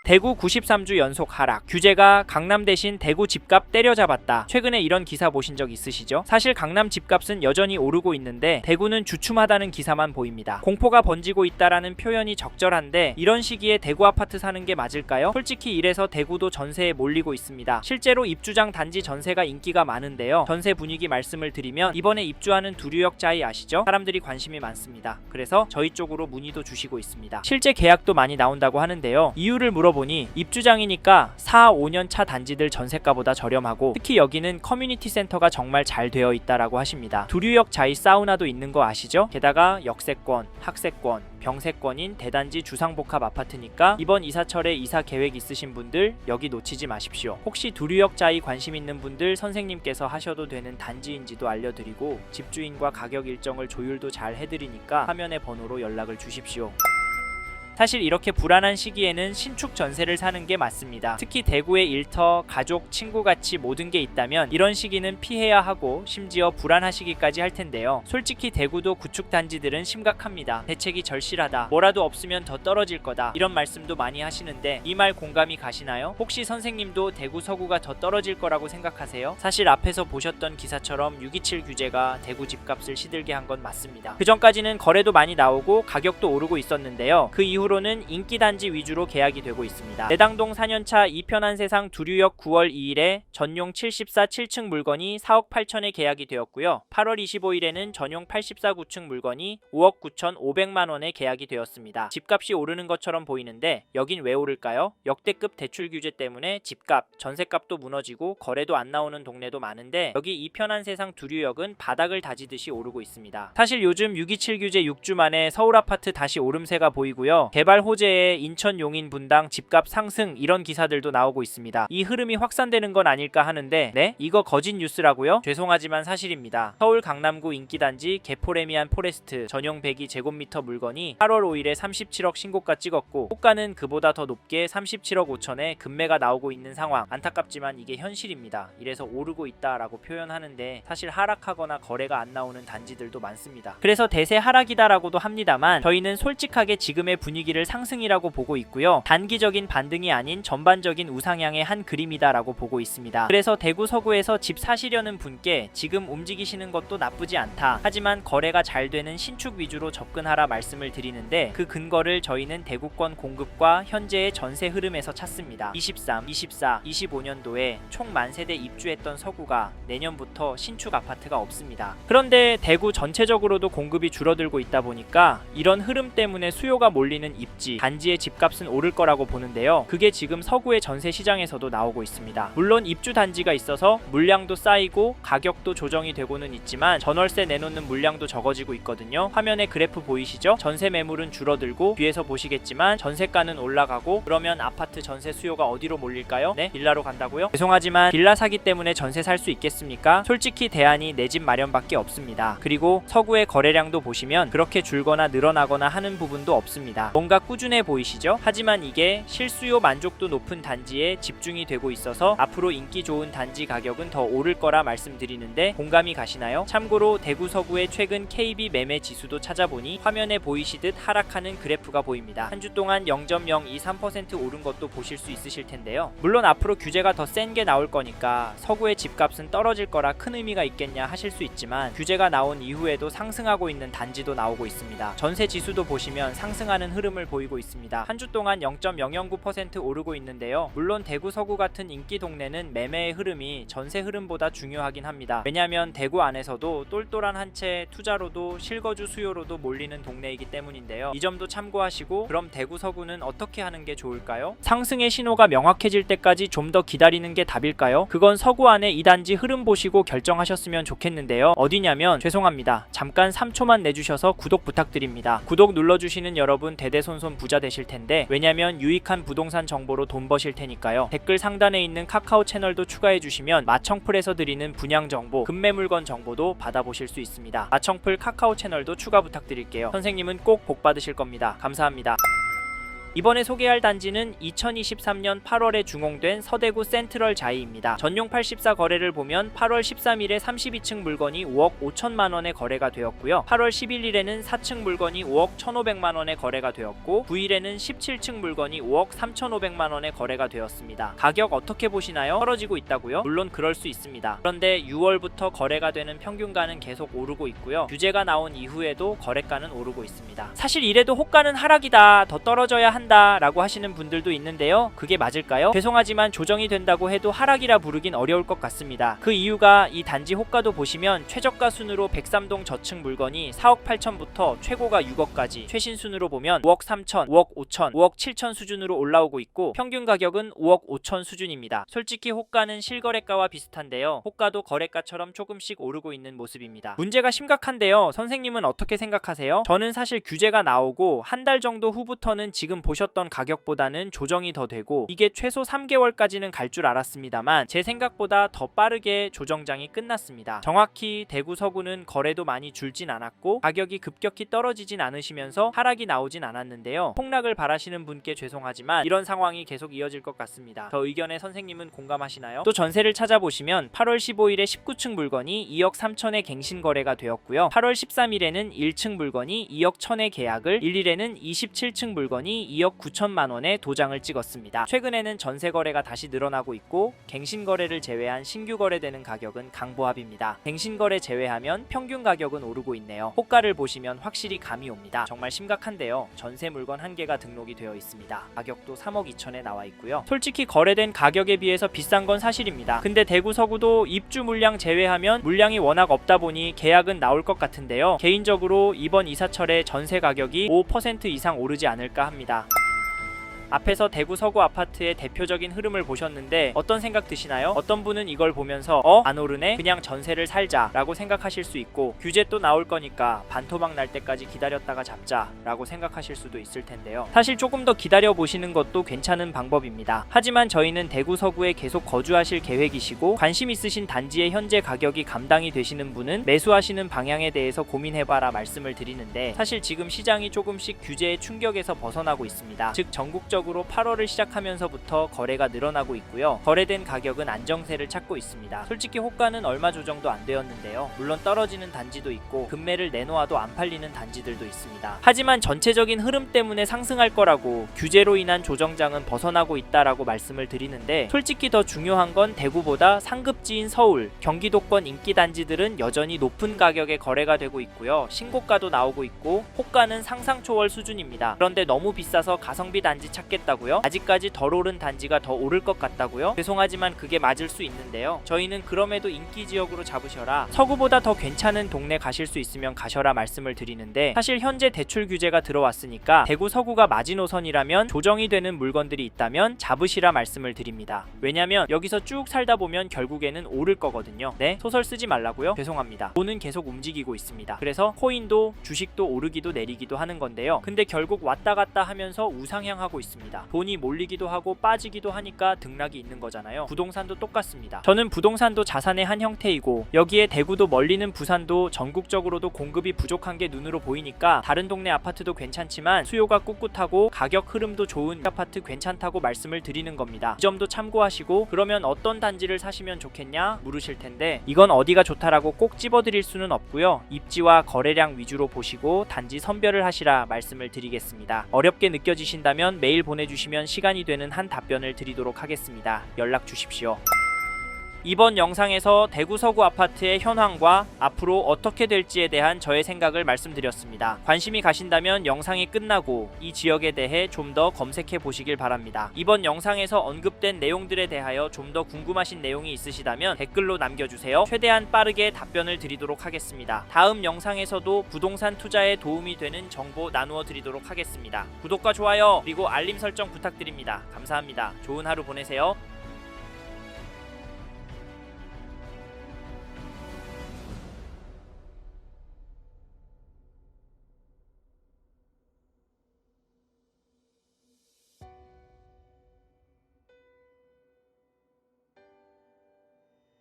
대구 93주 연속 하락, 규제가 강남 대신 대구 집값 때려잡았다. 최근에 이런 기사 보신 적 있으시죠? 사실 강남 집값은 여전히 오르고 있는데 대구는 주춤하다는 기사만 보입니다. 공포가 번지고 있다라는 표현이 적절한데 이런 시기에 대구 아파트 사는 게 맞을까요? 솔직히 이래서 대구도 전세에 몰리고 있습니다. 실제로 입주장 단지 전세가 인기가 많은데요. 전세 분위기 말씀을 드리면 이번에 입주하는 두류역자이 아시죠? 사람들이 관심이 많습니다. 그래서 저희 쪽으로 문의도 주시고 있습니다. 실제 계약도 많이 나온다고 하는데요. 이유를 물어보니 입주장이니까 4, 5년 차 단지들 전세가보다 저렴하고 특히 여기는 커뮤니티 센터가 정말 잘 되어 있다라고 하십니다. 두류역 자이 사우나도 있는 거 아시죠? 게다가 역세권, 학세권, 병세권인 대단지 주상복합 아파트니까 이번 이사철에 이사 계획 있으신 분들 여기 놓치지 마십시오. 혹시 두류역 자이 관심 있는 분들 선생님께서 하셔도 되는 단지인지도 알려드리고 집주인과 가격 일정을 조율도 잘 해드리니까 화면의 번호로 연락을 주십시오. 사실 이렇게 불안한 시기에는 신축 전세를 사는 게 맞습니다. 특히 대구에 일터, 가족, 친구같이 모든 게 있다면 이런 시기는 피해야 하고 심지어 불안하시기까지 할 텐데요. 솔직히 대구도 구축 단지들은 심각합니다. 대책이 절실하다. 뭐라도 없으면 더 떨어질 거다. 이런 말씀도 많이 하시는데 이 말 공감이 가시나요? 혹시 선생님도 대구 서구가 더 떨어질 거라고 생각하세요? 사실 앞에서 보셨던 기사처럼 627 규제가 대구 집값을 시들게 한 건 맞습니다. 그 전까지는 거래도 많이 나오고 가격도 오르고 있었는데요. 그 이후로는 인기단지 위주로 계약이 되고 있습니다. 내당동 4년차 이편한 세상 두류역 9월 2일에 전용 74 7층 물건이 4억 8천에 계약이 되었고요. 8월 25일에는 전용 84 9층 물건이 5억 9천 5백만 원에 계약이 되었습니다. 집값이 오르는 것처럼 보이는데 여긴 왜 오를까요? 역대급 대출 규제 때문에 집값, 전세값도 무너지고 거래도 안 나오는 동네도 많은데 여기 이편한 세상 두류역은 바닥을 다지듯이 오르고 있습니다. 사실 요즘 627 규제 6주 만에 서울 아파트 다시 오름세가 보이고요. 개발 호재에 인천 용인 분당 집값 상승 이런 기사들도 나오고 있습니다. 이 흐름이 확산되는 건 아닐까 하는데 네? 이거 거짓 뉴스라고요? 죄송하지만 사실입니다. 서울 강남구 인기단지 개포레미안 포레스트 전용 102제곱미터 물건이 8월 5일에 37억 신고가 찍었고 호가는 그보다 더 높게 37억 5천에 급매가 나오고 있는 상황. 안타깝지만 이게 현실입니다. 이래서 오르고 있다라고 표현하는데 사실 하락하거나 거래가 안 나오는 단지들도 많습니다. 그래서 대세 하락이다라고도 합니다만 저희는 솔직하게 지금의 분위기를 상승이라고 보고 있고요. 단기적인 반등이 아닌 전반적인 우상향의 한 그림이다라고 보고 있습니다. 그래서 대구 서구에서 집 사시려는 분께 지금 움직이시는 것도 나쁘지 않다. 하지만 거래가 잘 되는 신축 위주로 접근하라 말씀을 드리는데 그 근거를 저희는 대구권 공급과 현재의 전세 흐름에서 찾습니다. 23, 24, 25년도에 총 만세대 입주했던 서구가 내년부터 신축 아파트가 없습니다. 그런데 대구 전체적으로도 공급이 줄어들고 있다 보니까 이런 흐름 때문에 수요가 몰리는 입지, 단지의 집값은 오를 거라고 보는데요. 그게 지금 서구의 전세 시장에서도 나오고 있습니다. 물론 입주 단지가 있어서 물량도 쌓이고 가격도 조정이 되고는 있지만 전월세 내놓는 물량도 적어지고 있거든요. 화면에 그래프 보이시죠? 전세 매물은 줄어들고 뒤에서 보시겠지만 전세가는 올라가고 그러면 아파트 전세 수요가 어디로 몰릴까요? 네? 빌라로 간다고요? 죄송하지만 빌라 사기 때문에 전세 살 수 있겠습니까? 솔직히 대안이 내 집 마련밖에 없습니다. 그리고 서구의 거래량도 보시면 그렇게 줄거나 늘어나거나 하는 부분도 없습니다. 뭔가 꾸준해 보이시죠? 하지만 이게 실수요 만족도 높은 단지에 집중이 되고 있어서 앞으로 인기 좋은 단지 가격은 더 오를 거라 말씀드리는데 공감이 가시나요? 참고로 대구 서구의 최근 KB 매매 지수도 찾아보니 화면에 보이시듯 하락하는 그래프가 보입니다. 한 주 동안 0.023% 오른 것도 보실 수 있으실 텐데요. 물론 앞으로 규제가 더 센 게 나올 거니까 서구의 집값은 떨어질 거라 큰 의미가 있겠냐 하실 수 있지만 규제가 나온 이후에도 상승하고 있는 단지도 나오고 있습니다. 전세 지수도 보시면 상승하는 흐름을 보이고 있습니다. 한 주 동안 0.009% 오르고 있는데요. 물론 대구 서구 같은 인기 동네는 매매의 흐름이 전세 흐름보다 중요하긴 합니다. 왜냐하면 대구 안에서도 똘똘한 한 채 투자로도 실거주 수요로도 몰리는 동네이기 때문인데요. 이 점도 참고하시고 그럼 대구 서구는 어떻게 하는 게 좋을까요? 상승의 신호가 명확해질 때까지 좀 더 기다리는 게 답일까요? 그건 서구 안에 이 단지 흐름 보시고 결정하셨으면 좋겠는데요. 어디냐면 죄송합니다. 잠깐 3초만 내주셔서 구독 부탁드립니다. 구독 눌러주시는 여러분 대대손손 부자 되실 텐데 왜냐면 유익한 부동산 정보로 돈 버실 테니까요. 댓글 상단에 있는 카카오 채널도 추가해 주시면 마청풀에서 드리는 분양 정보, 급매 물건 정보도 받아보실 수 있습니다. 마청풀 카카오 채널도 추가 부탁드릴게요. 선생님은 꼭 복 받으실 겁니다. 감사합니다. 이번에 소개할 단지는 2023년 8월에 중공된 서대구 센트럴 자이입니다. 전용 84 거래를 보면 8월 13일에 32층 물건이 5억 5천만원에 거래가 되었고요. 8월 11일에는 4층 물건이 5억 1,500만원에 거래가 되었고 9일에는 17층 물건이 5억 3,500만원에 거래가 되었습니다. 가격 어떻게 보시나요? 떨어지고 있다고요? 물론 그럴 수 있습니다. 그런데 6월부터 거래가 되는 평균가는 계속 오르고 있고요. 규제가 나온 이후에도 거래가는 오르고 있습니다. 사실 이래도 호가는 하락이다, 더 떨어져야 한다 라고 하시는 분들도 있는데요. 그게 맞을까요? 죄송하지만 조정이 된다고 해도 하락이라 부르긴 어려울 것 같습니다. 그 이유가 이 단지 호가도 보시면 최저가 순으로 103동 저층 물건이 4억 8천부터 최고가 6억까지, 최신 순으로 보면 5억 3천, 5억 5천, 5억 7천 수준으로 올라오고 있고 평균 가격은 5억 5천 수준입니다. 솔직히 호가는 실거래가와 비슷한데요. 호가도 거래가처럼 조금씩 오르고 있는 모습입니다. 문제가 심각한데요. 선생님은 어떻게 생각하세요? 저는 사실 규제가 나오고 한 달 정도 후부터는 지금 보셨던 가격보다는 조정이 더 되고 이게 최소 3개월까지는 갈 줄 알았습니다만 제 생각보다 더 빠르게 조정장이 끝났습니다. 정확히 대구 서구는 거래도 많이 줄진 않았고 가격이 급격히 떨어지진 않으시면서 하락이 나오진 않았는데요. 폭락을 바라시는 분께 죄송하지만 이런 상황이 계속 이어질 것 같습니다. 저 의견에 선생님은 공감하시나요? 또 전세를 찾아보시면 8월 15일에 19층 물건이 2억 3천에 갱신 거래가 되었고요. 8월 13일에는 1층 물건이 2억 1천에 계약을, 1일에는 27층 물건이 2억 9천만원에 도장을 찍었습니다. 최근에는 전세 거래가 다시 늘어나고 있고 갱신 거래를 제외한 신규 거래되는 가격은 강보합입니다. 갱신 거래 제외하면 평균 가격은 오르고 있네요. 호가를 보시면 확실히 감이 옵니다. 정말 심각한데요. 전세 물건 한 개가 등록이 되어 있습니다. 가격도 3억 2천에 나와 있고요. 솔직히 거래된 가격에 비해서 비싼 건 사실입니다. 근데 대구 서구도 입주 물량 제외하면 물량이 워낙 없다 보니 계약은 나올 것 같은데요. 개인적으로 이번 이사철에 전세 가격이 5% 이상 오르지 않을까 합니다. 앞에서 대구 서구 아파트의 대표적인 흐름을 보셨는데 어떤 생각 드시나요? 어떤 분은 이걸 보면서 안 오르네? 그냥 전세를 살자 라고 생각하실 수 있고 규제 또 나올 거니까 반토막 날 때까지 기다렸다가 잡자 라고 생각하실 수도 있을 텐데요. 사실 조금 더 기다려 보시는 것도 괜찮은 방법입니다. 하지만 저희는 대구 서구에 계속 거주하실 계획이시고 관심 있으신 단지의 현재 가격이 감당이 되시는 분은 매수하시는 방향에 대해서 고민해봐라 말씀을 드리는데 사실 지금 시장이 조금씩 규제의 충격에서 벗어나고 있습니다. 즉 전국적으로 8월을 시작하면서부터 거래가 늘어나고 있고요. 거래된 가격은 안정세를 찾고 있습니다. 솔직히 호가는 얼마 조정도 안 되었는데요. 물론 떨어지는 단지도 있고 급매를 내놓아도 안 팔리는 단지들도 있습니다. 하지만 전체적인 흐름 때문에 상승할 거라고 규제로 인한 조정장은 벗어나고 있다라고 말씀을 드리는데 솔직히 더 중요한 건 대구보다 상급지인 서울, 경기도권 인기 단지들은 여전히 높은 가격에 거래가 되고 있고요. 신고가도 나오고 있고 호가는 상상 초월 수준입니다. 그런데 너무 비싸서 가성비 단지 찾겠다고요? 아직까지 덜 오른 단지가 더 오를 것 같다고요? 죄송하지만 그게 맞을 수 있는데요. 저희는 그럼에도 인기 지역으로 잡으셔라, 서구보다 더 괜찮은 동네 가실 수 있으면 가셔라 말씀을 드리는데 사실 현재 대출 규제가 들어왔으니까 대구 서구가 마지노선이라면 조정이 되는 물건들이 있다면 잡으시라 말씀을 드립니다. 왜냐면 여기서 쭉 살다 보면 결국에는 오를 거거든요. 네? 소설 쓰지 말라고요? 죄송합니다. 돈은 계속 움직이고 있습니다. 그래서 코인도 주식도 오르기도 내리기도 하는 건데요. 근데 결국 왔다 갔다 하면서 우상향하고 있습니다. 돈이 몰리기도 하고 빠지기도 하니까 등락이 있는 거잖아요. 부동산도 똑같습니다. 저는 부동산도 자산의 한 형태이고 여기에 대구도 멀리는 부산도 전국적으로도 공급이 부족한 게 눈으로 보이니까 다른 동네 아파트도 괜찮지만 수요가 꿋꿋하고 가격 흐름도 좋은 아파트 괜찮다고 말씀을 드리는 겁니다. 이 점도 참고하시고 그러면 어떤 단지를 사시면 좋겠냐 물으실 텐데 이건 어디가 좋다라고 꼭 집어드릴 수는 없고요. 입지와 거래량 위주로 보시고 단지 선별을 하시라 말씀을 드리겠습니다. 어렵게 느껴지신다면 메일 보내주시면 시간이 되는 한 답변을 드리도록 하겠습니다. 연락 주십시오. 이번 영상에서 대구 서구 아파트의 현황과 앞으로 어떻게 될지에 대한 저의 생각을 말씀드렸습니다. 관심이 가신다면 영상이 끝나고 이 지역에 대해 좀 더 검색해 보시길 바랍니다. 이번 영상에서 언급된 내용들에 대하여 좀 더 궁금하신 내용이 있으시다면 댓글로 남겨주세요. 최대한 빠르게 답변을 드리도록 하겠습니다. 다음 영상에서도 부동산 투자에 도움이 되는 정보 나누어 드리도록 하겠습니다. 구독과 좋아요 그리고 알림 설정 부탁드립니다. 감사합니다. 좋은 하루 보내세요.